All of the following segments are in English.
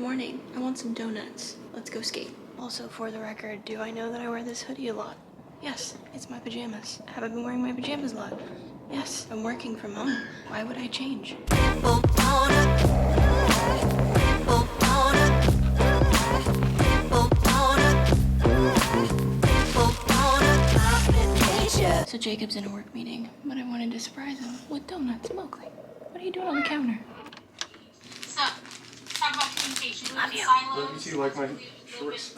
morning. I want some donuts. Let's go skate. Also, for the record, do I know that I wear this hoodie a lot? Yes, it's my pajamas. Have I been wearing my pajamas a lot? Yes, I'm working from home. Why would I change? So Jacob's in a work meeting, but I wanted to surprise him with donuts. Mowgli, what are you doing on the counter? So, talk about communication. Love you. Love you too, like my shorts.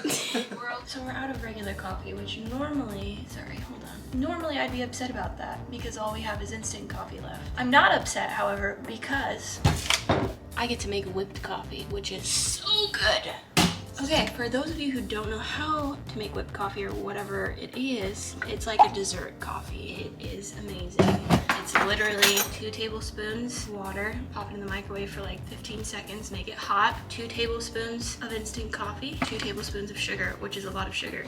So we're out of regular coffee, which normally, sorry, hold on. Normally I'd be upset about that because all we have is instant coffee left. I'm not upset, however, because I get to make whipped coffee, which is so good. Okay, for those of you who don't know how to make whipped coffee or whatever it is, it's like a dessert coffee. It is amazing. It's literally 2 tablespoons water, pop it in the microwave for like 15 seconds, make it hot, 2 tablespoons of instant coffee, 2 tablespoons of sugar, which is a lot of sugar.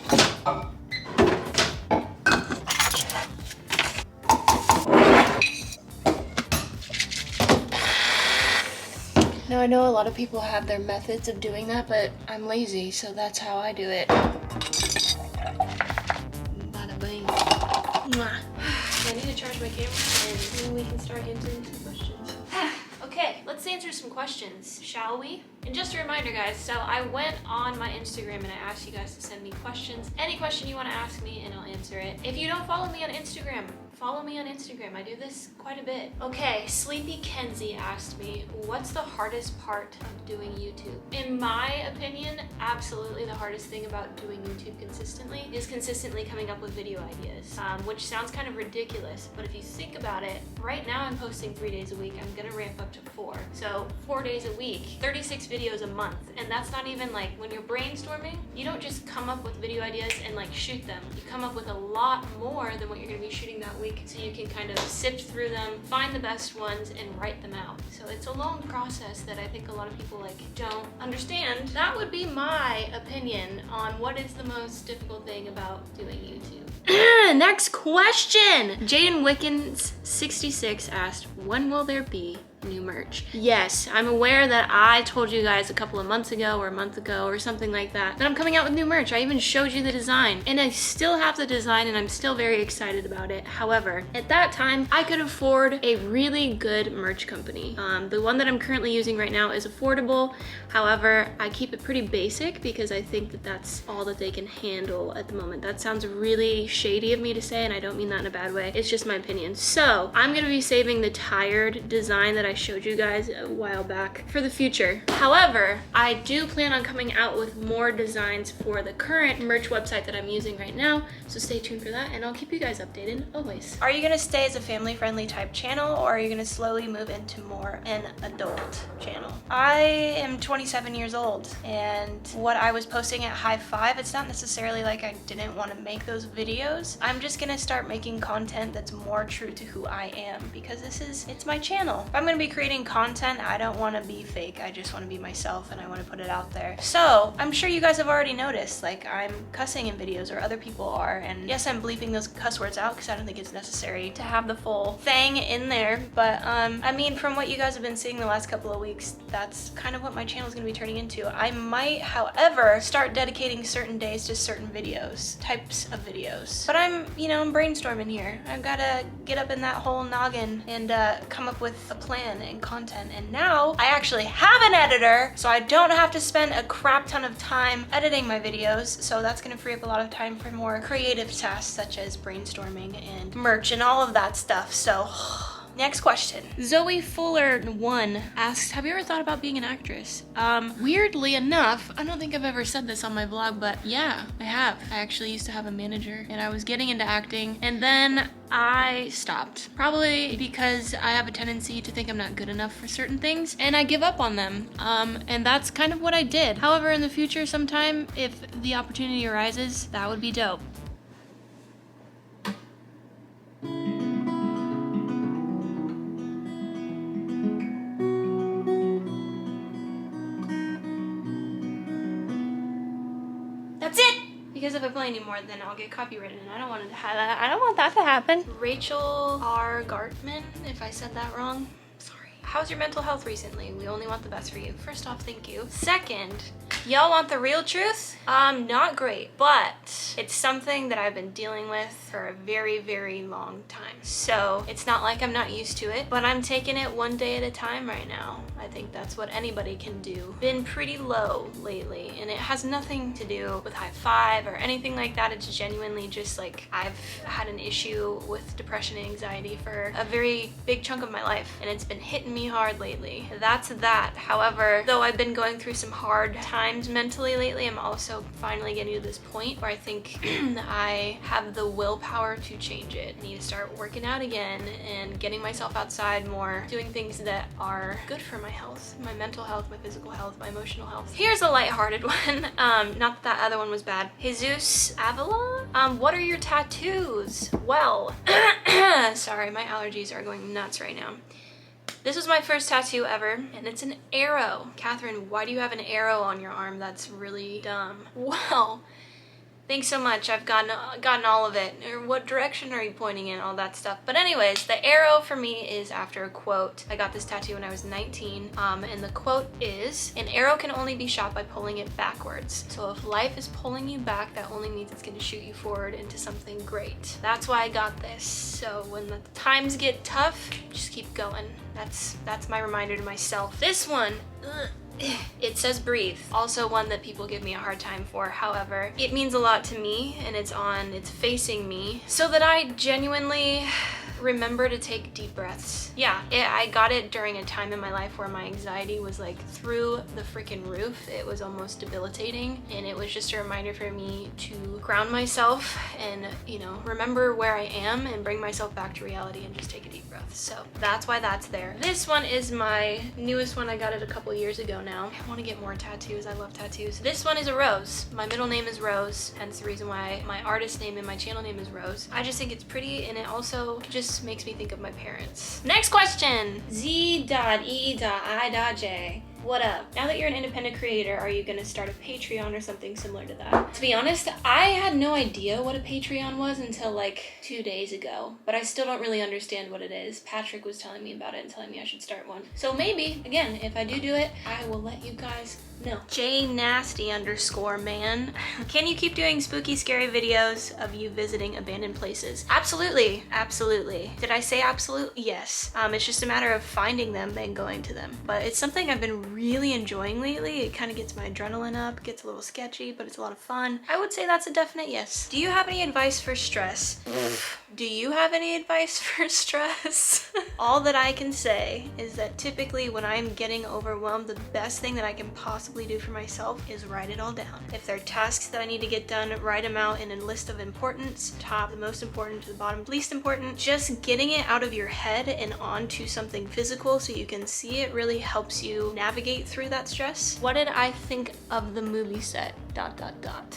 Now I know a lot of people have their methods of doing that, but I'm lazy, so that's how I do it. Bada bing. Mwah. I need to charge my camera and then we can start answering some questions. Okay, let's answer some questions, shall we? And just a reminder, guys, so I went on my Instagram and I asked you guys to send me questions. Any question you want to ask me and I'll answer it. If you don't follow me on Instagram, follow me on Instagram. I do this quite a bit. Okay, Sleepy Kenzie asked me, what's the hardest part of doing YouTube? In my opinion, absolutely the hardest thing about doing YouTube consistently is consistently coming up with video ideas, which sounds kind of ridiculous, but if you think about it, right now I'm posting 3 days a week. I'm gonna ramp up to 4. So 4 days a week, 36 videos a month. And that's not even like, when you're brainstorming, you don't just come up with video ideas and like shoot them. You come up with a lot more than what you're gonna be shooting that week, so you can kind of sift through them, find the best ones, and write them out. So it's a long process that I think a lot of people like don't understand. That would be my opinion on what is the most difficult thing about doing YouTube. Next question! Jaden Wickens 66 asked, when will there be new merch? Yes, I'm aware that I told you guys a couple of months ago or a month ago or something like that I'm coming out with new merch. I even showed you the design and I still have the design and I'm still very excited about it. However, at that time I could afford a really good merch company. The one that I'm currently using right now is affordable. However, I keep it pretty basic because I think that that's all that they can handle at the moment. That sounds really shady of me to say and I don't mean that in a bad way. It's just my opinion. So I'm gonna be saving the tired design that I showed you guys a while back for the future. However, I do plan on coming out with more designs for the current merch website that I'm using right now, so stay tuned for that and I'll keep you guys updated always. Are you gonna stay as a family-friendly type channel or are you gonna slowly move into more an adult channel? I am 27 years old and what I was posting at High Five, it's not necessarily like I didn't want to make those videos. I'm just gonna start making content that's more true to who I am because it's my channel. If I'm gonna be creating content, I don't want to be fake. I just want to be myself and I want to put it out there. So I'm sure you guys have already noticed, like I'm cussing in videos or other people are, and yes, I'm bleeping those cuss words out because I don't think it's necessary to have the full thing in there. But I mean, from what you guys have been seeing the last couple of weeks, that's kind of what my channel is going to be turning into. I might, however, start dedicating certain days to certain types of videos. But I'm brainstorming here. I've got to get up in that whole noggin and come up with a plan and content, and now I actually have an editor, so I don't have to spend a crap ton of time editing my videos, so that's gonna free up a lot of time for more creative tasks such as brainstorming and merch and all of that stuff. So next question. Zoe Fuller 1 asks, have you ever thought about being an actress? Weirdly enough, I don't think I've ever said this on my vlog, but yeah, I have. I actually used to have a manager and I was getting into acting and then I stopped. Probably because I have a tendency to think I'm not good enough for certain things and I give up on them. And that's kind of what I did. However, in the future sometime, if the opportunity arises, that would be dope. That's it! Because if I play anymore, then I'll get copyrighted, and I don't want that to happen. Rachel R. Gartman, if I said that wrong, sorry. how's your mental health recently? We only want the best for you. First off, thank you. Second, y'all want the real truth? Not great, but it's something that I've been dealing with for a very, very long time. So it's not like I'm not used to it, but I'm taking it one day at a time right now. I think that's what anybody can do. Been pretty low lately, and it has nothing to do with high five or anything like that. It's genuinely just like I've had an issue with depression and anxiety for a very big chunk of my life, and it's been hitting me hard lately. That's that. However, though I've been going through some hard times mentally lately, I'm also finally getting to this point where I think I have the willpower to change it. I need to start working out again and getting myself outside more, doing things that are good for my health, my mental health, my physical health, my emotional health. Here's a lighthearted one. Not that other one was bad. Jesus Avila? What are your tattoos? Well, sorry, my allergies are going nuts right now. This was my first tattoo ever, and it's an arrow. Catherine, why do you have an arrow on your arm? That's really dumb. Well, thanks so much. I've gotten all of it. Or what direction are you pointing in? All that stuff. But anyways, the arrow for me is after a quote. I got this tattoo when I was 19, and the quote is, "An arrow can only be shot by pulling it backwards. So if life is pulling you back, that only means it's going to shoot you forward into something great." That's why I got this. So when the times get tough, just keep going. That's my reminder to myself. This one, it says breathe. Also one that people give me a hard time for. However, it means a lot to me, and it's facing me so that I genuinely remember to take deep breaths. Yeah, I got it during a time in my life where my anxiety was like through the freaking roof. It was almost debilitating, and it was just a reminder for me to ground myself and, you know, remember where I am and bring myself back to reality and just take a deep breath. So that's why that's there. This one is my newest one. I got it a couple years ago now. I want to get more tattoos. I love tattoos. This one is a Roze. My middle name is Roze, hence the reason why my artist name and my channel name is Roze. I just think it's pretty, and it also just makes me think of my parents. Next question. Z.E.I.J. What up? Now that you're an independent creator, are you gonna start a Patreon or something similar to that? To be honest, I had no idea what a Patreon was until like 2 days ago, but I still don't really understand what it is. Patrick was telling me about it and telling me I should start one. So maybe, again, if I do it, I will let you guys know. JNasty_man. Can you keep doing spooky, scary videos of you visiting abandoned places? Absolutely, absolutely. Did I say absolute? Yes. It's just a matter of finding them and going to them. But it's something I've been really enjoying lately. It kind of gets my adrenaline up, gets a little sketchy, but it's a lot of fun. I would say that's a definite yes. Do you have any advice for stress? Do you have any advice for stress? All that I can say is that typically when I'm getting overwhelmed, the best thing that I can possibly do for myself is write it all down. If there are tasks that I need to get done, write them out in a list of importance, top, the most important to the bottom, least important. Just getting it out of your head and onto something physical so you can see it really helps you navigate through that stress. What did I think of the movie set? ...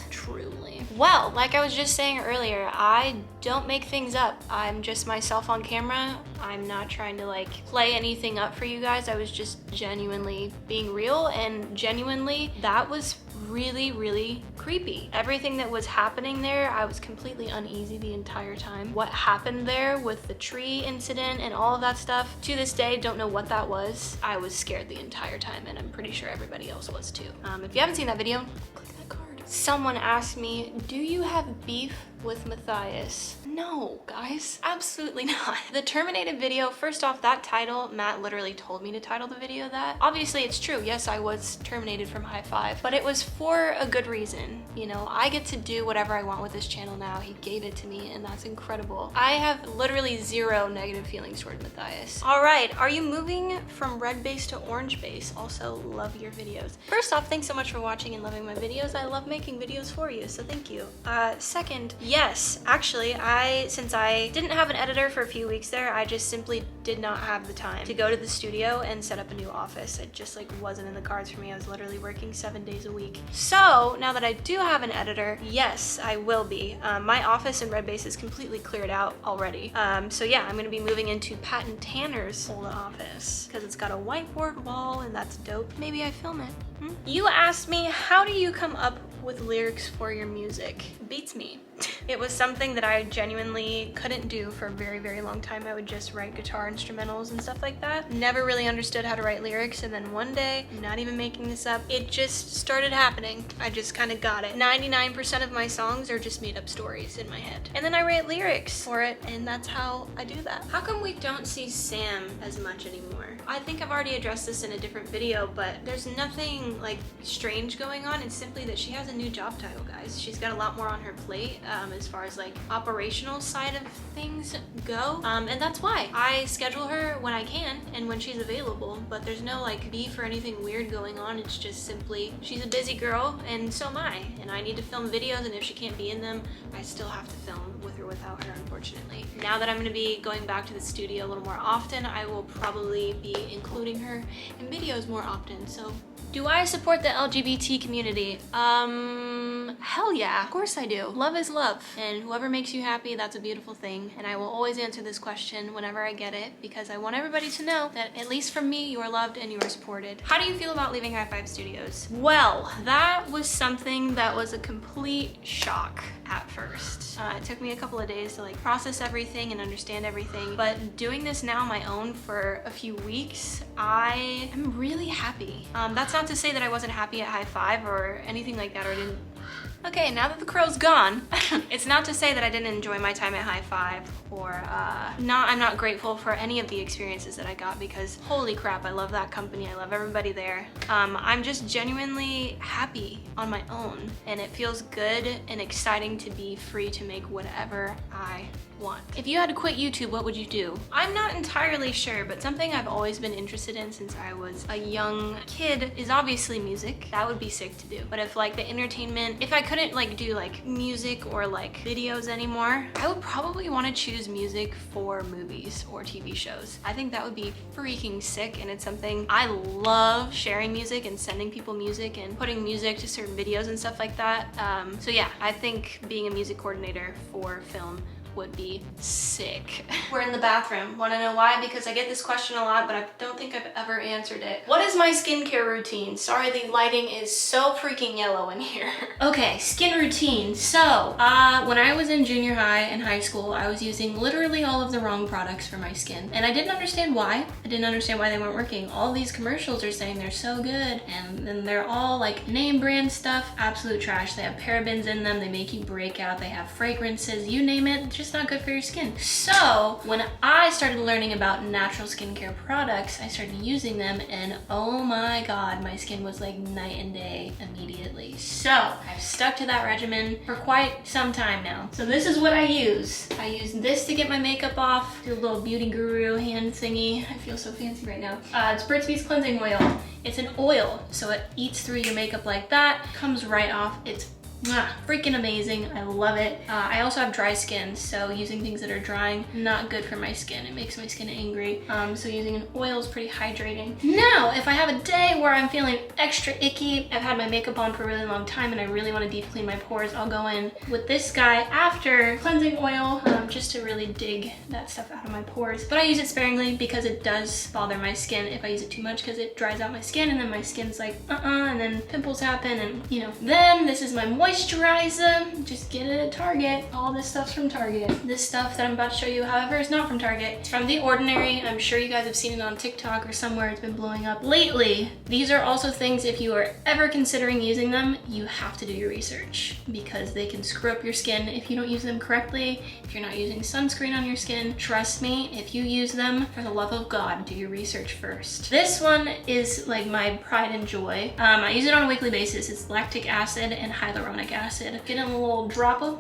Truly. Well, like I was just saying earlier, I don't make things up. I'm just myself on camera. I'm not trying to like play anything up for you guys. I was just genuinely being real, and genuinely that was really, really creepy. Everything that was happening there, I was completely uneasy the entire time. What happened there with the tree incident and all of that stuff, to this day, don't know what that was. I was scared the entire time, and I'm pretty sure everybody else was too. If you haven't seen that video, click that card. Someone asked me, do you have beef with Matthias? No, guys, absolutely not. The terminated video, first off, that title, Matt literally told me to title the video that. Obviously it's true, yes, I was terminated from High Five, but it was for a good reason. You know, I get to do whatever I want with this channel now. He gave it to me, and that's incredible. I have literally zero negative feelings toward Matthias. All right, are you moving from red base to orange base? Also love your videos. First off, thanks so much for watching and loving my videos. I love making videos for you, so thank you. Second, yes, actually, since I didn't have an editor for a few weeks there, I just simply did not have the time to go to the studio and set up a new office. It just like wasn't in the cards for me. I was literally working 7 days a week. So now that I do have an editor, yes, I will be. My office in Red Base is completely cleared out already. So yeah, I'm gonna be moving into Pat and Tanner's old office because it's got a whiteboard wall and that's dope. Maybe I film it. You asked me, how do you come up with lyrics for your music? Beats me. It was something that I genuinely couldn't do for a very, very long time. I would just write guitar instrumentals and stuff like that. Never really understood how to write lyrics, and then one day, not even making this up, it just started happening. I just kind of got it. 99% of my songs are just made up stories in my head. And then I write lyrics for it, and that's how I do that. How come we don't see Sam as much anymore? I think I've already addressed this in a different video, but there's nothing like strange going on. It's simply that she has a new job title, guys. She's got a lot more on her plate as far as like operational side of things go. And that's why I schedule her when I can and when she's available, but there's no like beef or anything weird going on. It's just simply she's a busy girl and so am I, and I need to film videos, and if she can't be in them, I still have to film with or without her, unfortunately. Now that I'm going to be going back to the studio a little more often, I will probably be including her in videos more often. So do I support the LGBT community? Hell yeah, of course I do. Love is love, and whoever makes you happy, that's a beautiful thing. And I will always answer this question whenever I get it, because I want everybody to know that at least from me, you are loved and you are supported. How do you feel about leaving High Five Studios? Well, that was something that was a complete shock at first. It took me a couple of days to like process everything and understand everything, but doing this now on my own for a few weeks, I am really happy. That's not to say that I wasn't happy at High Five or anything like that, or didn't. Okay, now that the crow's gone, it's not to say that I didn't enjoy my time at High Five, or I'm not grateful for any of the experiences that I got, because holy crap, I love that company, I love everybody there. I'm just genuinely happy on my own, and it feels good and exciting to be free to make whatever I want. If you had to quit YouTube, what would you do? I'm not entirely sure, but something I've always been interested in since I was a young kid is obviously music. That would be sick to do. But if like the entertainment, if I couldn't like do like music or like videos anymore, I would probably want to choose music for movies or TV shows. I think that would be freaking sick, and it's something I love, sharing music and sending people music and putting music to certain videos and stuff like that. So yeah, I think being a music coordinator for film would be sick. We're in the bathroom. Want to know why? Because I get this question a lot, but I don't think I've ever answered it. What is my skincare routine? Sorry, the lighting is so freaking yellow in here. Okay, skin routine. So, when I was in junior high and high school, I was using literally all of the wrong products for my skin. And I didn't understand why. I didn't understand why they weren't working. All these commercials are saying they're so good, and then they're all like name brand stuff, absolute trash. They have parabens in them, they make you break out, they have fragrances, you name it, just not good for your skin. So when I started learning about natural skincare products, I started using them, and oh my god, my skin was like night and day immediately. So I've stuck to that regimen for quite some time now. So this is what I use. I use this to get my makeup off. Do a little beauty guru hand thingy. I feel so fancy right now. It's Burt's Bees cleansing oil. It's an oil, so it eats through your makeup like that, comes right off. It's freaking amazing. I love it. I also have dry skin, so using things that are drying, not good for my skin. It makes my skin angry. So using an oil is pretty hydrating. Now, if I have a day where I'm feeling extra icky, I've had my makeup on for a really long time and I really want to deep clean my pores, I'll go in with this guy after cleansing oil, just to really dig that stuff out of my pores. But I use it sparingly because it does bother my skin if I use it too much, because it dries out my skin and then my skin's like, and then pimples happen, and you know. Then this is my moisturizer. Just get it at Target. All this stuff's from Target. This stuff that I'm about to show you, however, is not from Target. It's from The Ordinary. I'm sure you guys have seen it on TikTok or somewhere. It's been blowing up lately. These are also things, if you are ever considering using them, you have to do your research, because they can screw up your skin if you don't use them correctly. If you're not using sunscreen on your skin, trust me, if you use them, for the love of God, do your research first. This one is like my pride and joy. I use it on a weekly basis. It's lactic acid and hyaluronic acid. Get in a little dropper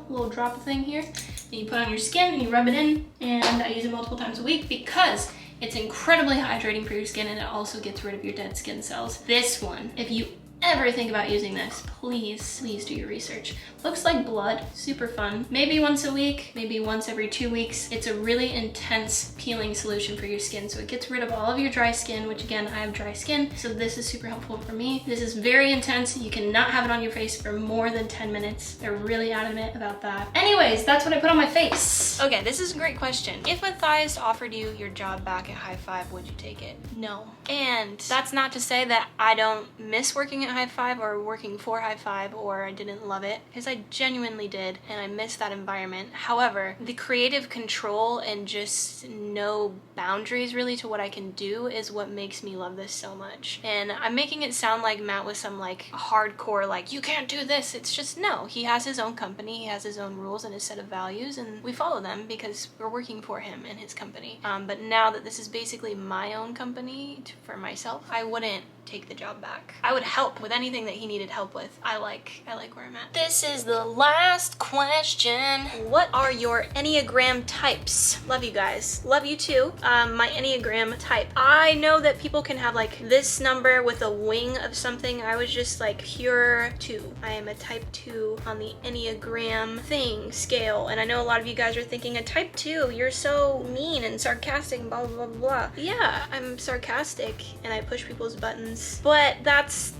thing here, and you put on your skin and you rub it in, and I use it multiple times a week because it's incredibly hydrating for your skin, and it also gets rid of your dead skin cells. This one, if you ever think about using this, please do your research. Looks like blood, super fun. Maybe once a week, maybe once every 2 weeks. It's a really intense peeling solution for your skin, so it gets rid of all of your dry skin, which again, I have dry skin, so this is super helpful for me. This is very intense. You cannot have it on your face for more than 10 minutes. They're really adamant about that. Anyways, that's what I put on my face. Okay, this is a great question. If Matthias offered you your job back at High Five, would you take it? No. And that's not to say that I don't miss working at at High Five or working for High Five or I didn't love it, because I genuinely did and I miss that environment. However, the creative control and just no boundaries really to what I can do is what makes me love this so much. And I'm making it sound like Matt was some like hardcore like you can't do this. It's just no, he has his own company, he has his own rules and his set of values, and we follow them because we're working for him and his company. But now that this is basically my own company for myself, I wouldn't take the job back. I would help with anything that he needed help with. I like where I'm at. This is the last question. What are your Enneagram types? Love you guys. Love you too. My Enneagram type. I know that people can have like this number with a wing of something. I was just like pure 2. I am a type 2 on the Enneagram thing scale. And I know a lot of you guys are thinking a type 2, you're so mean and sarcastic and blah, blah, blah, blah. Yeah, I'm sarcastic and I push people's buttons. But that's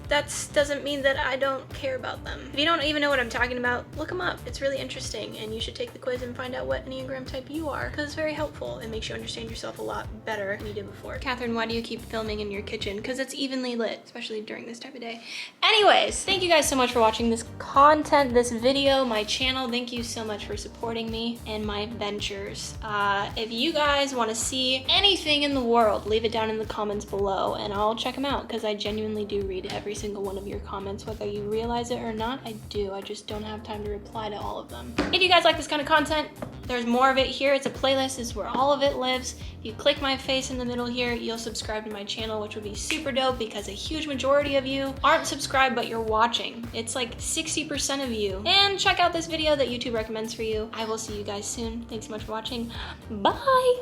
doesn't mean that I don't care about them. If you don't even know what I'm talking about, look them up. It's really interesting and you should take the quiz and find out what Enneagram type you are, because it's very helpful. It makes you understand yourself a lot better than you did before. Catherine, why do you keep filming in your kitchen? Because it's evenly lit, especially during this type of day. Anyways, thank you guys so much for watching this content, this video, my channel. Thank you so much for supporting me and my ventures. If you guys want to see anything in the world, leave it down in the comments below and I'll check them out, because I genuinely do read every single one of your comments, whether you realize it or not. I do. I just don't have time to reply to all of them. If you guys like this kind of content, there's more of it here. It's a playlist. This is where all of it lives. If you click my face in the middle here, you'll subscribe to my channel, which would be super dope, because a huge majority of you aren't subscribed, but you're watching. It's like 60% of you. And check out this video that YouTube recommends for you. I will see you guys soon. Thanks so much for watching. Bye.